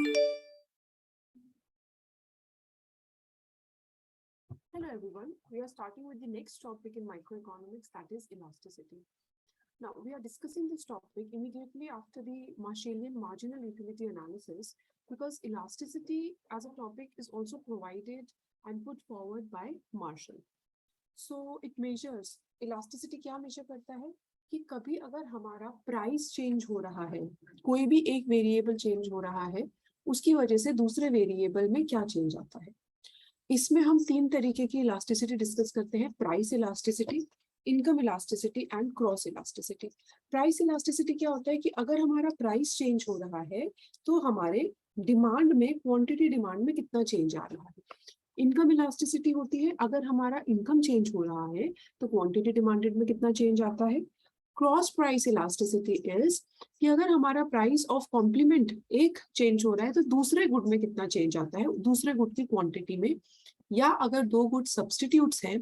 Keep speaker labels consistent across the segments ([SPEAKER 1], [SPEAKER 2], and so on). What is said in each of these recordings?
[SPEAKER 1] Hello everyone, we are starting with the next topic in microeconomics, that is elasticity. Now we are discussing this topic immediately after the Marshallian marginal utility analysis because elasticity as a topic is also provided and put forward by Marshall. So it measures, elasticity क्या measure करता है कि कभी अगर हमारा price change हो रहा है, कोई भी एक वेरिएबल चेंज हो रहा है, उसकी वजह से दूसरे वेरिएबल में क्या चेंज आता है। इसमें हम तीन तरीके की इलास्टिसिटी डिस्कस करते हैं, price elasticity, income elasticity and cross elasticity. Price elasticity क्या होता है कि अगर हमारा प्राइस चेंज हो रहा है तो हमारे डिमांड में, क्वांटिटी डिमांड में कितना चेंज आ रहा है। इनकम इलास्टिसिटी होती है अगर हमारा इनकम चेंज हो रहा है तो क्वांटिटी डिमांडेड में कितना चेंज आता है। क्रॉस प्राइस इलास्टिसिटी इज कि अगर हमारा प्राइस ऑफ कॉम्प्लीमेंट एक चेंज हो रहा है तो दूसरे गुड में कितना चेंज आता है, दूसरे गुड की क्वांटिटी में, या अगर दो गुड सब्स्टिट्यूट्स हैं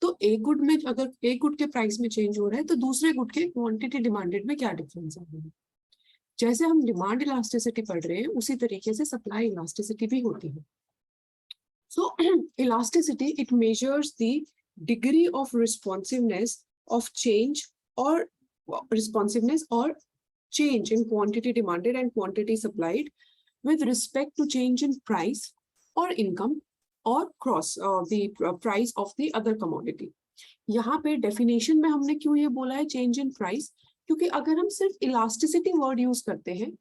[SPEAKER 1] तो एक गुड में अगर एक गुड के प्राइस में चेंज हो रहा है तो दूसरे गुड के क्वांटिटी डिमांडेड में क्या डिफरेंस आ रहा है। जैसे हम डिमांड इलास्टिसिटी पढ़ रहे हैं उसी तरीके से सप्लाई इलास्टिसिटी भी होती है। So elasticity it measures the degree of responsiveness of change और responsiveness or change in quantity demanded and quantity supplied with respect to change in price or income or cross the price of the other commodity. यहाँ पे definition में हमने क्यों ये बोला है change in price, क्योंकि अगर हम सिर्फ elasticity word use करते हैं,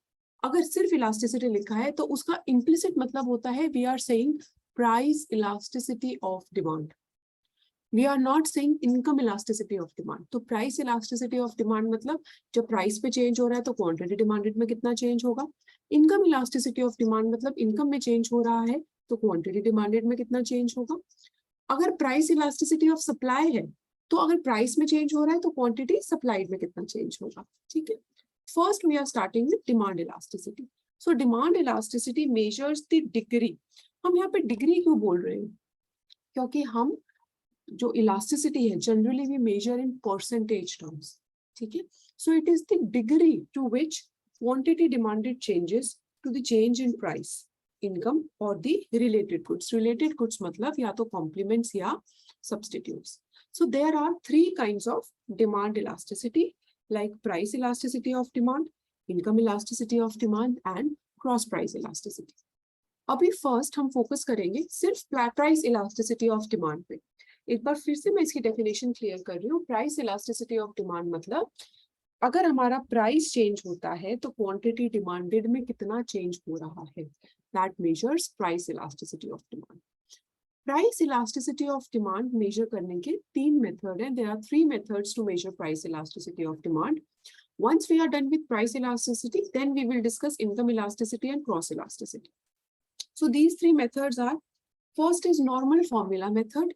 [SPEAKER 1] अगर सिर्फ elasticity लिखा है तो उसका implicit मतलब होता है we are saying price elasticity of demand. We are not saying income elasticity of demand. तो price elasticity of demand मतलब जब price पे change हो रहा है तो quantity demanded में कितना change होगा। Income elasticity of demand मतलब income में change हो रहा है तो quantity demanded में कितना change होगा। अगर price elasticity of supply है तो अगर price में change हो रहा है तो quantity supplied में कितना change होगा। ठीक है। First we are starting with demand elasticity. So demand elasticity measures the degree. हम यहाँ पे degree क्यों बोल रहे हैं, क्योंकि हम जो इलास्टिसिटी है generally we measure in percentage terms. ठीक है। So it is the degree to which quantity demanded changes to the change in price, income और the related goods. Related goods मतलब या तो कॉम्प्लीमेंट्स या substitutes. So there are three kinds of demand elasticity, like price elasticity of demand, income elasticity of demand and cross price elasticity. अभी first हम focus करेंगे सिर्फ price elasticity of demand पे। एक बार फिर से मैं इसकी डेफिनेशन क्लियर कर रही हूँ। प्राइस इलास्टिसिटी ऑफ डिमांड मतलब अगर हमारा प्राइस चेंज होता है तो क्वांटिटी डिमांडेड में कितना चेंज हो रहा है, that measures price elasticity of demand. Price elasticity of demand measure करने के तीन मेथड हैं। There are three methods to measure price elasticity of demand. Once we are done with price elasticity, then we will discuss income elasticity and cross elasticity. So these three methods are, first is normal formula method,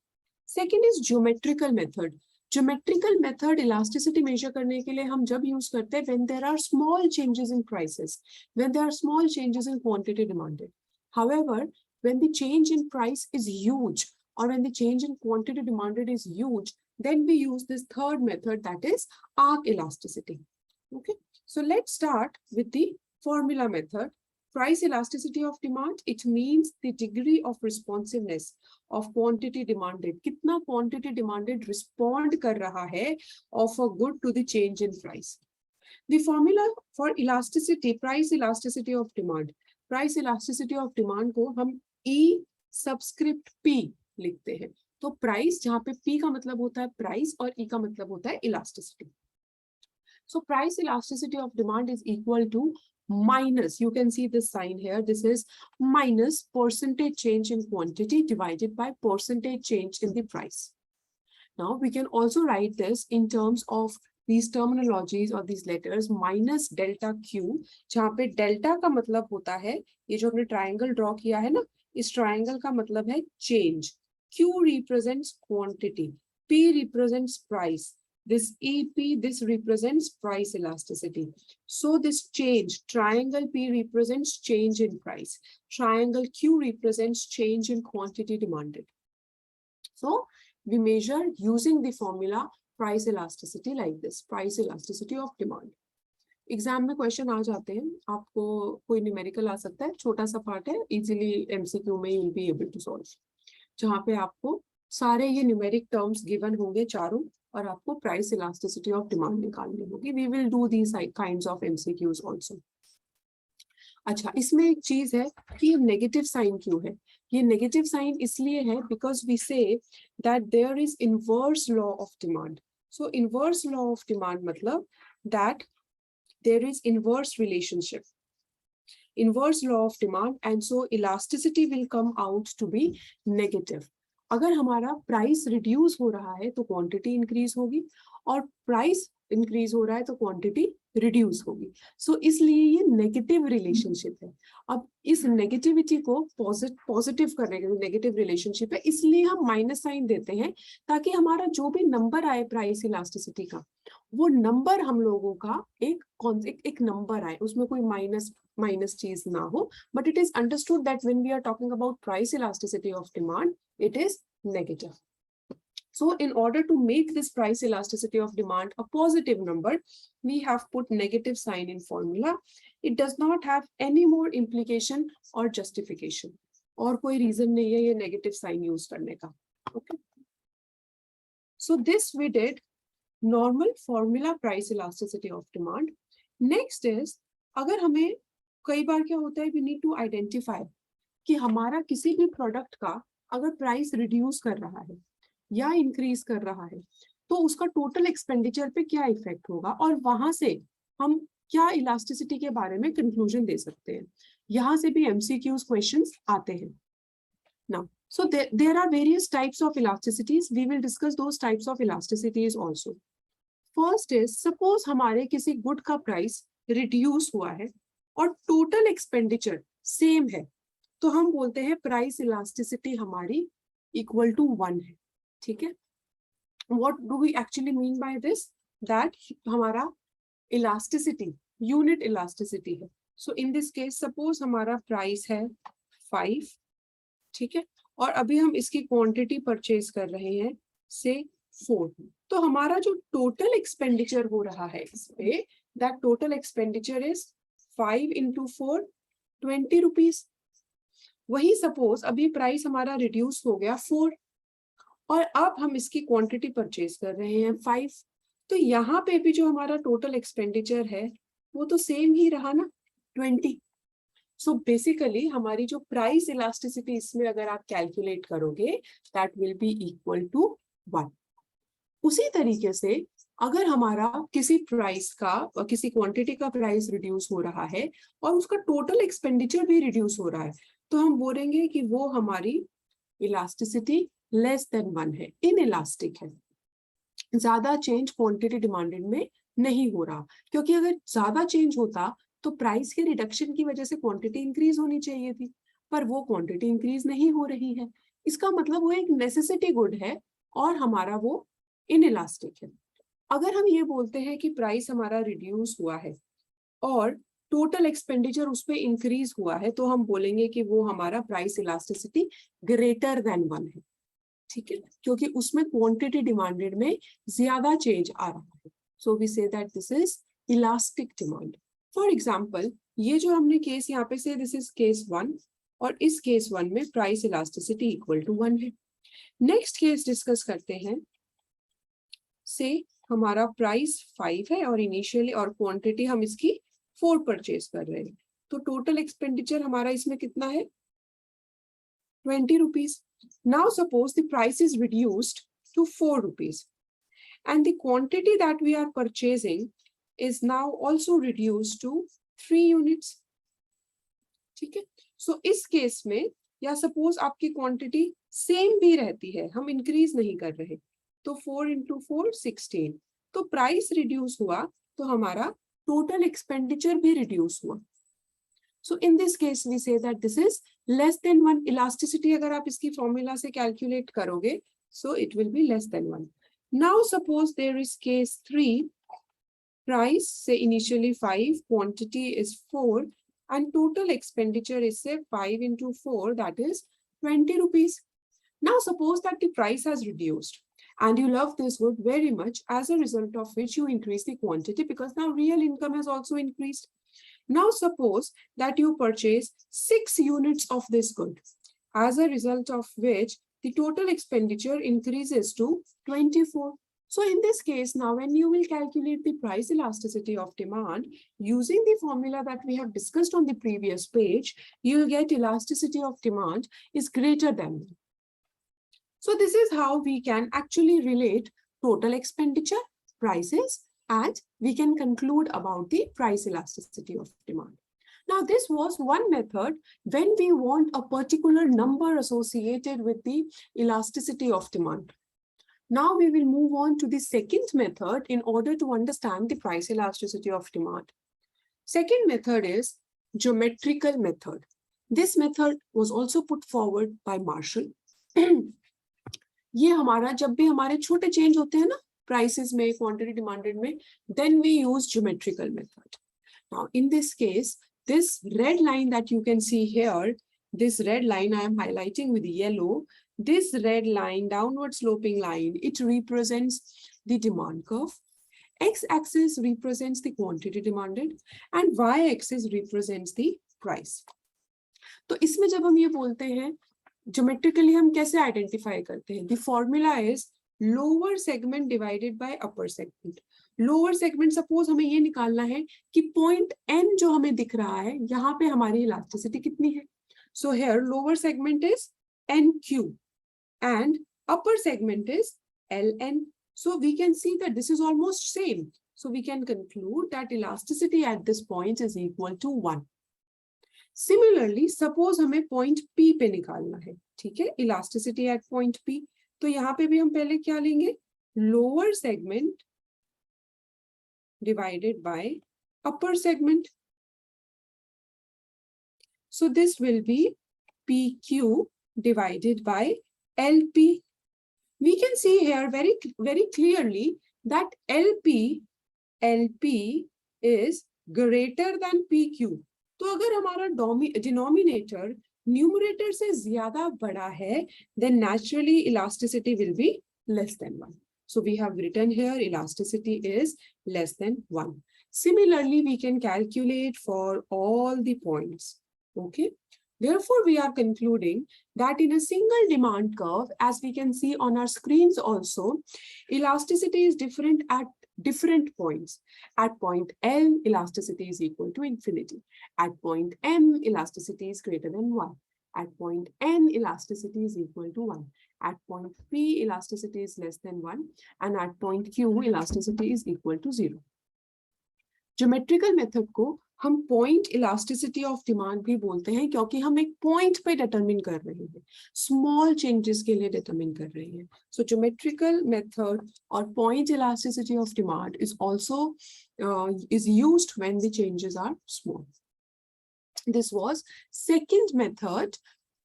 [SPEAKER 1] second is geometrical method. Geometrical method elasticity measure करने के लिए हम जब use करते हैं when there are small changes in prices, when there are small changes in quantity demanded. However when the change in price is huge और when the change in quantity demanded is huge, then we use this third method, that is arc elasticity. Okay, so let's start with the formula method. Price elasticity of demand, it means the degree of responsiveness of quantity demanded. कितना quantity demanded respond कर रहा है of a good to the change in price. The formula for elasticity, price elasticity of demand, price elasticity of demand को हम E subscript P लिखते हैं। तो price जहाँ पे P का मतलब होता है प्राइस और E का मतलब होता है elasticity. So price elasticity of demand is equal to minus, you can see this sign here, this is minus percentage change in quantity divided by percentage change in the price. Now we can also write this in terms of these terminologies or these letters, minus delta Q, जहाँ पे delta का मतलब होता है, ये जो हमने triangle draw किया है ना, इस triangle का मतलब है change. Q represents quantity, P represents price. This EP, this represents price elasticity. So this change, triangle P represents change in price. Triangle Q represents change in quantity demanded. So we measure using the formula price elasticity like this, price elasticity of demand. Exam में question आ जाते हैं, आपको कोई numerical आ सकता है, छोटा सा part है, इजीली एमसीक्यू में you will be able to solve, जहाँ पे आपको सारे ये न्यूमेरिक टर्म्स गिवन होंगे चारों, और आपको प्राइस इलास्टिसिटी ऑफ डिमांड निकालनी होगी. We will do these kinds of MCQs also. अच्छा, इसमें एक चीज है कि ये नेगेटिव साइन क्यों है. ये नेगेटिव साइन इसलिए है because we say that there is inverse law of demand. So inverse law of demand मतलब that there is inverse relationship, inverse law of demand, and so elasticity will come out to be negative. अगर हमारा price reduce हो रहा है तो quantity increase होगी, और price increase हो रहा है तो क्वांटिटी रिड्यूस होगी. सो इसलिए ये नेगेटिव रिलेशनशिप है. अब इस नेगेटिविटी को पॉजिटिव करने के लिए, नेगेटिव रिलेशनशिप है इसलिए हम माइनस साइन देते हैं, ताकि हमारा जो भी नंबर आए प्राइस इलास्टिसिटी का, वो नंबर हम लोगों का एक नंबर आए, उसमें कोई माइनस चीज ना हो. But it is understood that when we are talking about price elasticity of demand, it is negative. So in order to make this price elasticity of demand a positive number, we have put negative sign in formula. It does not have any more implication or justification. और कोई reason नहीं है ये negative sign use करने का. Okay. So this we did normal formula price elasticity of demand. Next is, अगर हमें कई बार क्या होता है, we need to identify कि हमारा किसी भी प्रोडक्ट का अगर प्राइस रिड्यूस कर रहा है या इंक्रीज कर रहा है तो उसका टोटल एक्सपेंडिचर पे क्या इफेक्ट होगा, और वहां से हम क्या इलास्टिसिटी के बारे में कंक्लूजन दे सकते हैं. यहाँ से भी एमसीक्यूज क्वेश्चंस आते हैं. Now so there are various types of elasticities. We will discuss those types of elasticities also. First is, suppose हमारे किसी गुड का प्राइस रिड्यूस हुआ है और टोटल एक्सपेंडिचर सेम है, तो हम बोलते हैं प्राइस इलास्टिसिटी हमारी इक्वल टू 1 है. ठीक है. What do we actually mean by this, that हमारा इलास्टिसिटी यूनिट इलास्टिसिटी है. So in this case suppose हमारा प्राइस है 5, ठीक है, और अभी हम इसकी क्वांटिटी परचेज कर रहे हैं से 4, तो हमारा जो टोटल एक्सपेंडिचर हो रहा है इस पे, that total expenditure is 5 into 4, 20 rupees. वही सपोज अभी प्राइस हमारा रिड्यूस हो गया 4, और अब हम इसकी क्वांटिटी परचेज कर रहे हैं 5, तो यहाँ पे भी जो हमारा टोटल एक्सपेंडिचर है वो तो सेम ही रहा ना, 20. सो बेसिकली हमारी जो प्राइस इलास्टिसिटी इसमें अगर आप कैलकुलेट करोगे, that will be equal to 1. उसी तरीके से अगर हमारा किसी प्राइस का, किसी क्वांटिटी का प्राइस रिड्यूस हो रहा है और उसका टोटल एक्सपेंडिचर भी रिड्यूस हो रहा है, तो हम बोलेंगे कि वो हमारी इलास्टिसिटी लेस देन 1 है, इनइलास्टिक है. ज्यादा चेंज क्वांटिटी डिमांडेड में नहीं हो रहा, क्योंकि अगर ज्यादा चेंज होता तो प्राइस के रिडक्शन की वजह से क्वांटिटी इंक्रीज होनी चाहिए थी, पर वो क्वांटिटी इंक्रीज नहीं हो रही है. इसका मतलब वो एक नेसेसिटी गुड है और हमारा वो इनइलास्टिक है. अगर हम ये बोलते हैं कि प्राइस हमारा रिड्यूस हुआ है और टोटल एक्सपेंडिचर उस पर इंक्रीज हुआ है, तो हम बोलेंगे कि वो हमारा प्राइस इलास्टिसिटी ग्रेटर देन 1 है. ठीक है, क्योंकि उसमें क्वांटिटी डिमांडेड में ज्यादा चेंज आ रहा है. So we say that this is elastic demand. For example, ये जो हमने केस यहाँ पे से, दिस इज केस 1, और इस केस 1 में प्राइस इलास्टिसिटी इक्वल टू 1 है. नेक्स्ट केस डिस्कस करते हैं. से हमारा प्राइस 5 है और इनिशियली और क्वांटिटी हम इसकी 4 परचेज कर रहे हैं, तो टोटल एक्सपेंडिचर हमारा इसमें कितना है, 20 rupees. Now suppose the price is reduced to 4 rupees and the quantity that we are purchasing is now also reduced to 3 units. ठीक है. सो इस केस में, या सपोज आपकी क्वांटिटी सेम भी रहती है, हम इंक्रीज नहीं कर रहे, तो 4 into 4 16, तो प्राइस रिड्यूस हुआ तो हमारा टोटल एक्सपेंडिचर भी रिड्यूस हुआ. So in this case we say that this is less than 1. Elasticity अगर आप इसकी फॉर्मूला से कैलकुलेट करोगे, so it will be less than 1. Now suppose there is case 3, price say initially 5, quantity is 4, and total expenditure is say 5 into 4, that is 20 rupees. Now suppose that the price has reduced and you love this good very much, as a result of which you increase the quantity because now real income has also increased. Now suppose that you purchase 6 units of this good, as a result of which the total expenditure increases to 24. So in this case, now when you will calculate the price elasticity of demand using the formula that we have discussed on the previous page, you will get elasticity of demand is greater than 1. So this is how we can actually relate total expenditure, prices, and we can conclude about the price elasticity of demand. Now, this was one method when we want a particular number associated with the elasticity of demand. Now we will move on to the second method in order to understand the price elasticity of demand. Second method is geometrical method. This method was also put forward by Marshall. ये हमारा जब भी हमारे छोटे change होते हैं ना prices में, quantity demanded में, then we use geometrical method. Now in this case, this red line that you can see here, this red line I am highlighting with yellow, this red line, downward sloping line, it represents the demand curve. X-axis represents the quantity demanded and Y-axis represents the price. तो इसमें जब हम ये बोलते हैं geometrically हम कैसे identify करते हैं? The formula is lower segment divided by upper segment. Lower segment suppose हमें ये निकालना है कि point N जो हमें दिख रहा है यहाँ पे हमारी elasticity कितनी है? So here lower segment is NQ and upper segment is LN. So we can see that this is almost same. So we can conclude that elasticity at this point is equal to 1. Similarly, suppose हमें point P पे निकालना है, ठीक है? Elasticity at point P. तो यहाँ पे भी हम पहले क्या लेंगे? Lower segment divided by upper segment. So this will be PQ divided by LP. We can see here very clearly that LP is greater than PQ. तो अगर हमारा denominator numerator से ज्यादा बड़ा है, then naturally elasticity will be less than 1. So we have written here elasticity is less than 1. Similarly, we can calculate for all the points. Okay. Therefore, we are concluding that in a single demand curve, as we can see on our screens also, elasticity is different at different points. At point L, elasticity is equal to infinity. At point M, elasticity is greater than 1. At point N, elasticity is equal to 1. At point P, elasticity is less than 1. And at point Q, elasticity is equal to 0. Geometrical method को हम point elasticity of demand भी बोलते हैं क्योंकि हम एक point पे determine कर रहे हैं, small changes के लिए determine कर रहे हैं. So geometrical method or point elasticity of demand is also is used when the changes are small. This was second method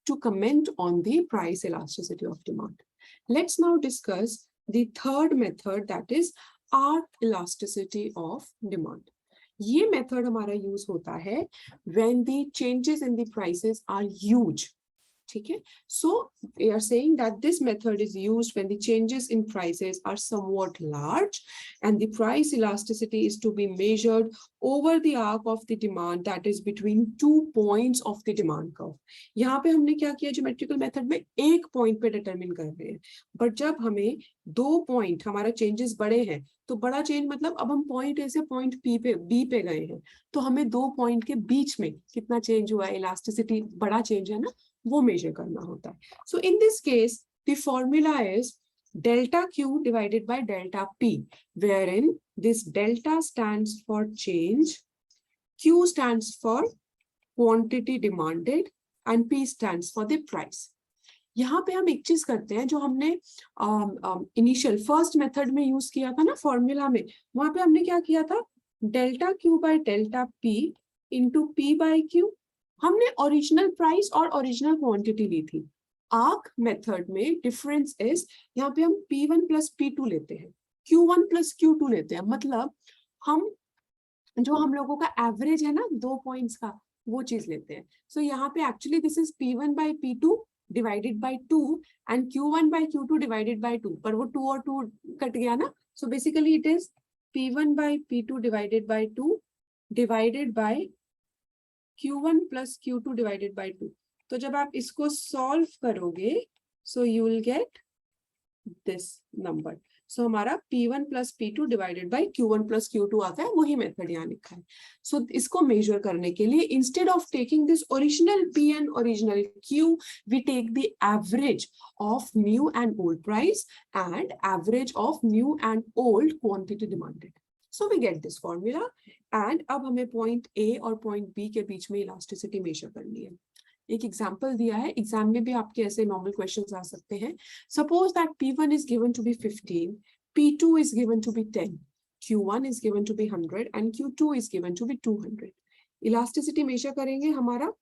[SPEAKER 1] to comment on the price elasticity of demand. Let's now discuss the third method, that is arc elasticity of demand. ये method हमारा use होता है when the changes in the prices are huge. ठीक है? So we are saying that this method is used when the changes in prices are somewhat large and the price elasticity is to be measured over the arc of the demand, that is between 2 points of the demand curve. यहाँ पे हमने क्या किया geometrical method में एक point पे determine कर रहे हैं, but जब हमें 2 point हमारा changes बड़े हैं, तो बड़ा change मतलब अब हम point A से point B पे गए हैं, तो हमें 2 point के बीच में कितना change हुआ है, elasticity बड़ा change है ना, वो measure करना होता है. So in this case, the formula is delta Q divided by delta P, wherein this delta stands for change, Q stands for quantity demanded, and P stands for the price. यहाँ पे हम एक चीज करते हैं जो हमने इनिशियल फर्स्ट मेथड में यूज किया था ना फॉर्मूला में, वहां पे हमने क्या किया था, delta Q by delta P into P by Q. हमने ओरिजिनल प्राइस और ओरिजिनल क्वांटिटी ली थी. आर्क मेथड में डिफरेंस इज यहाँ पे हम P1 प्लस P2 लेते हैं, Q1 प्लस Q2 लेते हैं, मतलब हम जो हम लोगों का एवरेज है ना 2 पॉइंट्स का, वो चीज लेते हैं. सो यहाँ पे एक्चुअली दिस इज P1 बाय P2 divided by 2 and Q1 by Q2 divided by 2. पर वो 2 और 2 कट गया ना. So basically it is P1 by P2 divided by 2 divided by Q1 plus Q2 divided by 2. तो जब आप इसको solve करोगे, so you will get this number. So हमारा P1 plus P2 divided by Q1 plus Q2 आता है, वही method यहाँ लिखा है. So इसको मेजर करने के लिए instead of taking this original P and original Q, we take the average of new and old price and average of new and old quantity demanded. So we get this formula and अब हमें point A और point B के बीच में elasticity measure करनी है. एक example दिया है, एग्जाम में भी आपके ऐसे नॉर्मल क्वेश्चंस आ सकते हैं. Suppose that P1 is given to be 15, P2 is given to be 10, Q1 is given to be 100 and Q2 is given to be 200. Elasticity measure करेंगे हमारा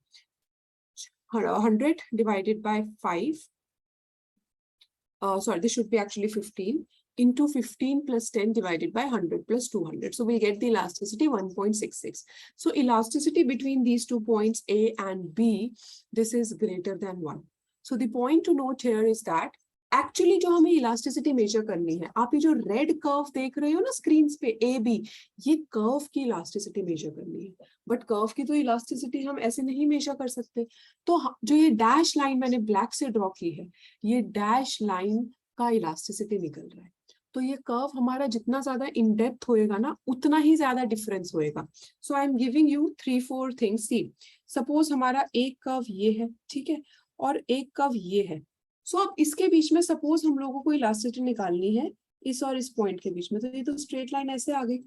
[SPEAKER 1] 100 divided by 5, sorry, this should be actually 15 into 15 plus 10 divided by 100 plus 200. So we'll get the elasticity 1.66. So elasticity between these 2 points A and B, this is greater than 1. So the point to note here is that actually जो हमें elasticity measure करनी है, आप ये जो red curve देख रहे हो ना screens पे AB, ये curve की elasticity measure करनी है. But curve की तो elasticity हम ऐसे नहीं measure कर सकते. तो जो ये dash line मैंने black से draw की है, ये dash line का elasticity निकल रहा है. तो ये कर्व हमारा जितना ज्यादा इन डेप्थ होएगा ना, उतना ही ज्यादा डिफरेंस होएगा. So I am giving you 3-4 things. See suppose हमारा एक कर्व ये है, ठीक है, और एक कर्व ये है. सो अब इसके बीच में सपोज हम लोगों को इलास्टिसिटी निकालनी है इस और इस पॉइंट के बीच में, तो ये तो स्ट्रेट लाइन ऐसे आ गई.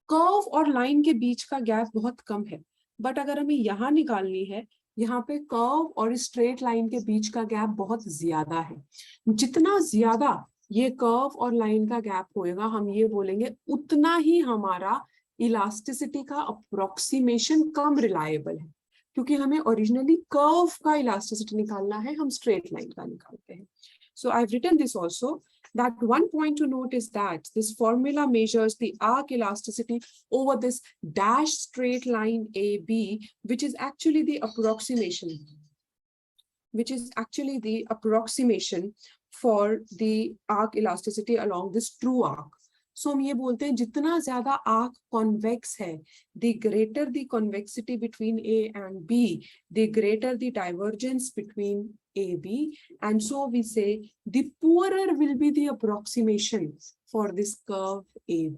[SPEAKER 1] कर्व और लाइन के बीच का गैप बहुत कम है, बट अगर हमें यहाँ निकालनी है, यहाँ पे कर्व और स्ट्रेट लाइन के बीच का गैप बहुत ज्यादा है. जितना ज्यादा ये कर्व और लाइन का गैप होएगा, हम ये बोलेंगे उतना ही हमारा इलास्टिसिटी का अप्रोक्सीमेशन कम रिलायबल है, क्योंकि हमें ओरिजिनली कर्व का इलास्टिसिटी निकालना है, हम स्ट्रेट लाइन का निकालते हैं. So I've written this also, that one point to note is that this formula measures the arc elasticity over this dash straight line AB, which is actually the approximation for the arc elasticity along this true arc. So हम ये बोलते हैं जितना ज्यादा arc convex है, the greater the convexity between A and B, the greater the divergence between AB, and so we say the poorer will be the approximation for this curve AB.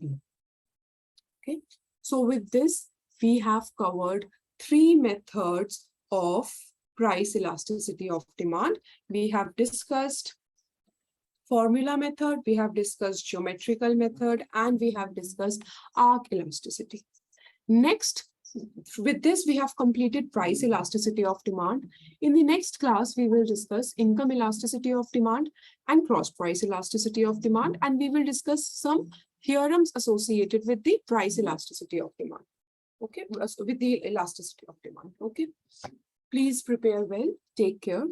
[SPEAKER 1] Okay, so with this we have covered 3 methods of price elasticity of demand. We have discussed formula method, we have discussed geometrical method, and we have discussed arc elasticity. Next, with this we have completed price elasticity of demand. In the next class, we will discuss income elasticity of demand and cross price elasticity of demand, and we will discuss some theorems associated with the price elasticity of demand. Okay, with the elasticity of demand. Okay, please prepare well. Take care.